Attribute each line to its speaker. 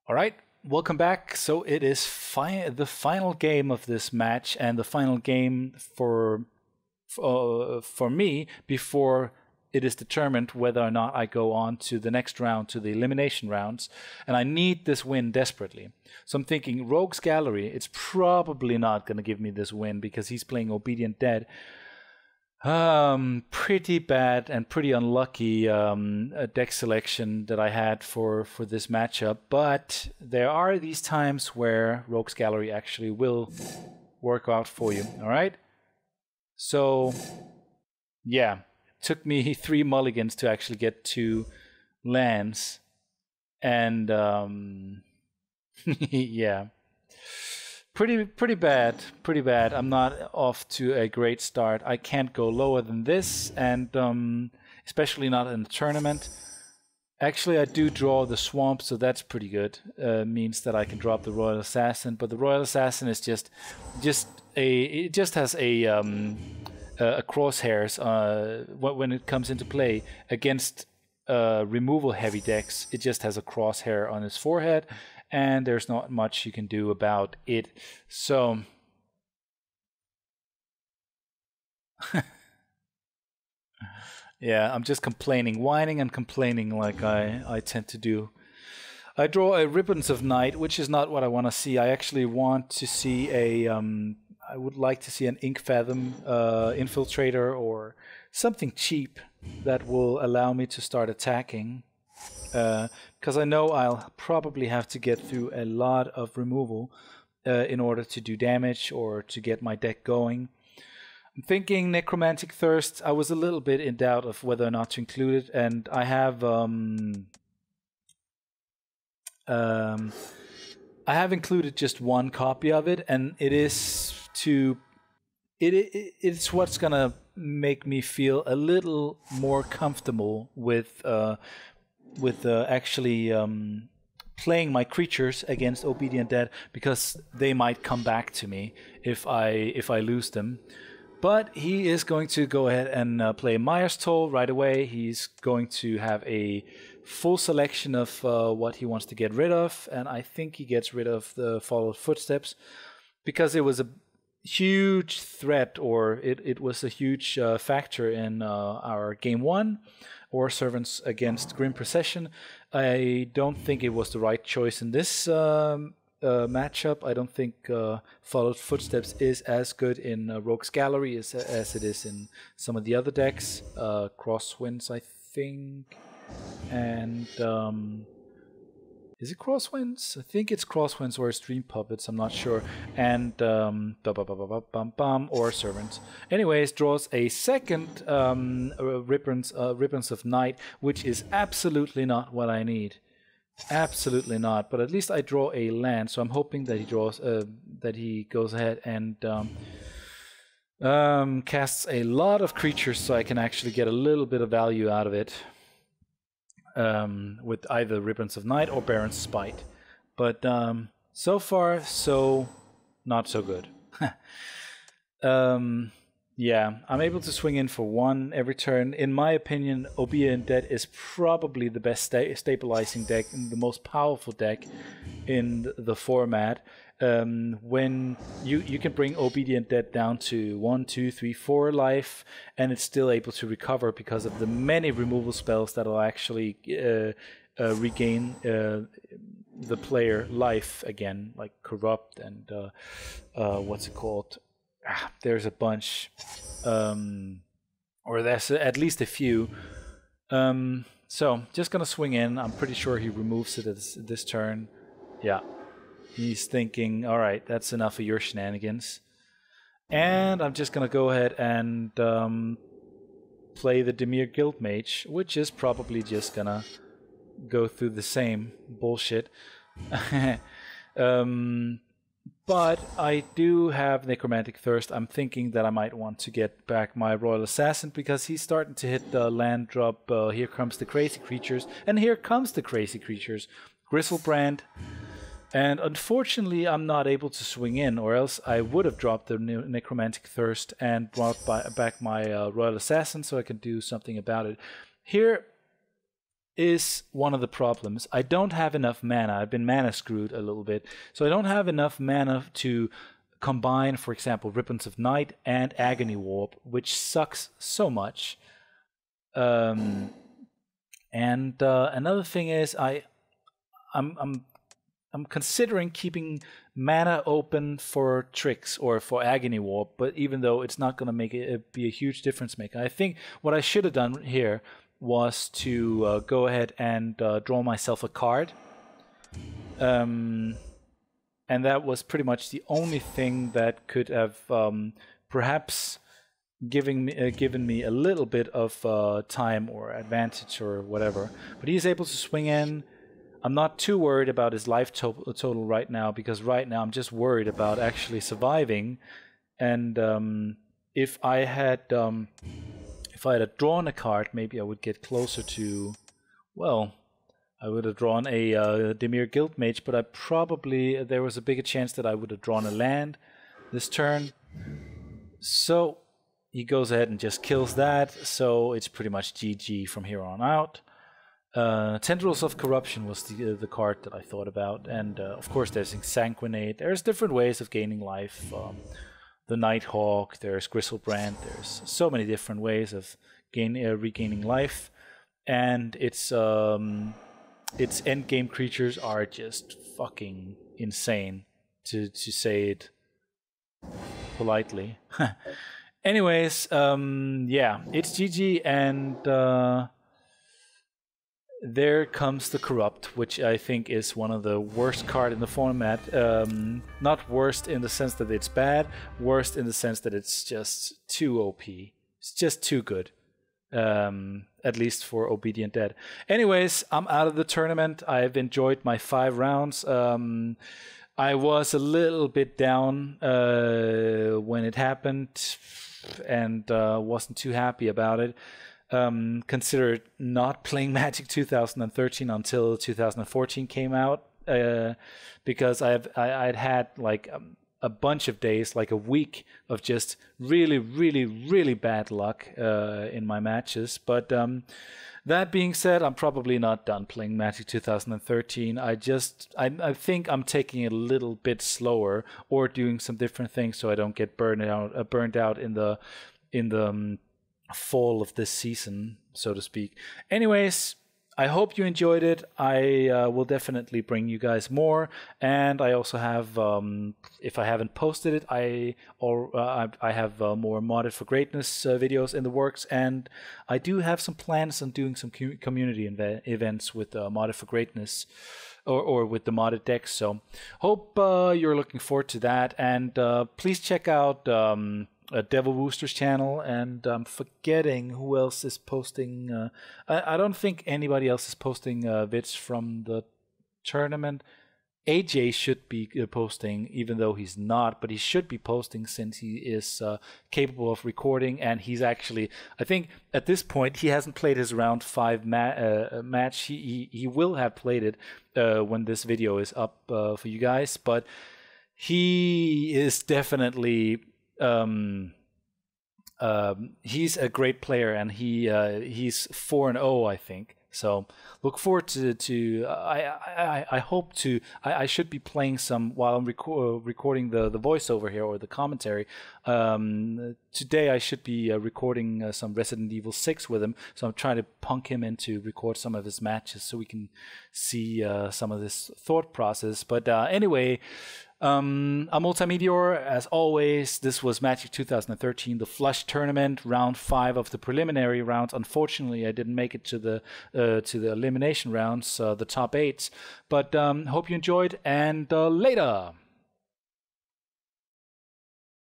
Speaker 1: All right, welcome back. So it is the final game of this match and the final game for me before it is determined whether or not I go on to the next round, to the elimination rounds. And I need this win desperately. So I'm thinking Rogue's Gallery, it's probably not going to give me this win because he's playing Obedient Dead. Pretty bad and pretty unlucky deck selection that I had for this matchup. But there are these times where Rogue's Gallery actually will work out for you. All right? So, yeah. Took me 3 mulligans to actually get 2 lands. And, yeah. Pretty bad. I'm not off to a great start. I can't go lower than this, and especially not in the tournament. Actually, I do draw the swamp, so that's pretty good. Means that I can drop the Royal Assassin, but the Royal Assassin is just has a crosshairs when it comes into play against removal heavy decks. It just has a crosshair on its forehead, and there's not much you can do about it. So yeah, I'm just whining and complaining like I tend to do. I draw a Ribbons of Night, which is not what I want to see. I actually want to see I would like to see an Ink Fathom Infiltrator or something cheap that will allow me to start attacking. Because I know I'll probably have to get through a lot of removal in order to do damage or to get my deck going. I'm thinking Necromantic Thirst. I was a little bit in doubt of whether or not to include it, and I have included just 1 copy of it, and it's what's gonna make me feel a little more comfortable with actually playing my creatures against Obedient Dead, because they might come back to me if I lose them. But he is going to go ahead and play Myers Toll right away. He's going to have a full selection of what he wants to get rid of, and I think he gets rid of the Followed Footsteps because it was a huge threat, or it was a huge factor in our game 1 or Servants against Grim Procession. I don't think it was the right choice in this matchup. I don't think Followed Footsteps is as good in Rogue's Gallery as it is in some of the other decks. Crosswinds, I think, and is it Crosswinds? I think it's Crosswinds or Stream Puppets, I'm not sure. And or Servants. Anyways, draws a second Ribbons of Night, which is absolutely not what I need. Absolutely not. But at least I draw a land, so I'm hoping that he draws that he goes ahead and casts a lot of creatures so I can actually get a little bit of value out of it. With either Ribbons of Night or Baron's Spite. But so far, so not so good. Yeah, I'm able to swing in for 1 every turn. In my opinion, Obedient Dead is probably the best stabilizing deck and the most powerful deck in the format. When you can bring Obedient Dead down to 1, 2, 3, 4 life, and it's still able to recover because of the many removal spells that will actually regain the player life again, like Corrupt and what's it called? There's a bunch, or there's at least a few. So just gonna swing in. I'm pretty sure he removes it this turn. Yeah. He's thinking, all right, that's enough of your shenanigans. And I'm just going to go ahead and play the Dimir Guildmage, which is probably just going to go through the same bullshit. But I do have Necromantic Thirst. I'm thinking that I might want to get back my Royal Assassin because he's starting to hit the land drop. Here comes the crazy creatures. And here comes the crazy creatures. Griselbrand. And unfortunately, I'm not able to swing in, or else I would have dropped the Necromantic Thirst and brought back my Royal Assassin so I can do something about it. Here, is one of the problems. I don't have enough mana. I've been mana screwed a little bit. So I don't have enough mana to combine, for example, Ribbons of Night and Agony Warp, which sucks so much. And another thing is I'm considering keeping mana open for tricks or for Agony Warp, but even though it's not going to make it be a huge difference maker, I think what I should have done here was to go ahead and draw myself a card. And that was pretty much the only thing that could have perhaps given me a little bit of time or advantage or whatever. But he's able to swing in. I'm not too worried about his life total right now, because right now I'm just worried about actually surviving. And if I had drawn a card, maybe I would get closer to, well, I would have drawn a Dimir Guildmage, but there was a bigger chance that I would have drawn a land this turn. So he goes ahead and just kills that, so it's pretty much GG from here on out. Tendrils of Corruption was the card that I thought about, and of course there's Insanguinate. There's different ways of gaining life. The Nighthawk, there's Griselbrand, there's so many different ways of regaining life, and its endgame creatures are just fucking insane, to say it politely. Anyways, yeah, it's GG, and there comes the Corrupt, which I think is one of the worst cards in the format. Not worst in the sense that it's bad, worst in the sense that it's just too OP. It's just too good. At least for Obedient Dead. Anyways, I'm out of the tournament. I've enjoyed my 5 rounds. I was a little bit down when it happened, and wasn't too happy about it. Considered not playing Magic 2013 until 2014 came out, because I'd had like a bunch of days, like a week of just really bad luck in my matches. But that being said, I'm probably not done playing Magic 2013. I think I'm taking it a little bit slower, or doing some different things so I don't get burned out in the fall of this season, so to speak. Anyways, I hope you enjoyed it. I will definitely bring you guys more, and I also have, if I haven't posted it, I have more Modded for Greatness videos in the works, and I do have some plans on doing some community events with Modded for Greatness, or with the modded decks. So hope you're looking forward to that, and please check out Devil Wooster's channel, and I'm forgetting who else is posting. I don't think anybody else is posting vids from the tournament. AJ should be posting, even though he's not, but he should be posting since he is capable of recording, and he's actually, I think at this point, he hasn't played his round 5 match. He will have played it when this video is up for you guys, but he is definitely... he's a great player, and he's 4-0, I think. So look forward to I hope to, I should be playing some while I'm recording the voiceover here, or the commentary. Today I should be recording some Resident Evil 6 with him, so I'm trying to punk him in to record some of his matches so we can see some of this thought process. But anyway, I'm multeyemeteor, as always. This was Magic 2013, the Flush Tournament, round 5 of the preliminary rounds. Unfortunately, I didn't make it to the elimination rounds, the top 8. But hope you enjoyed, and later!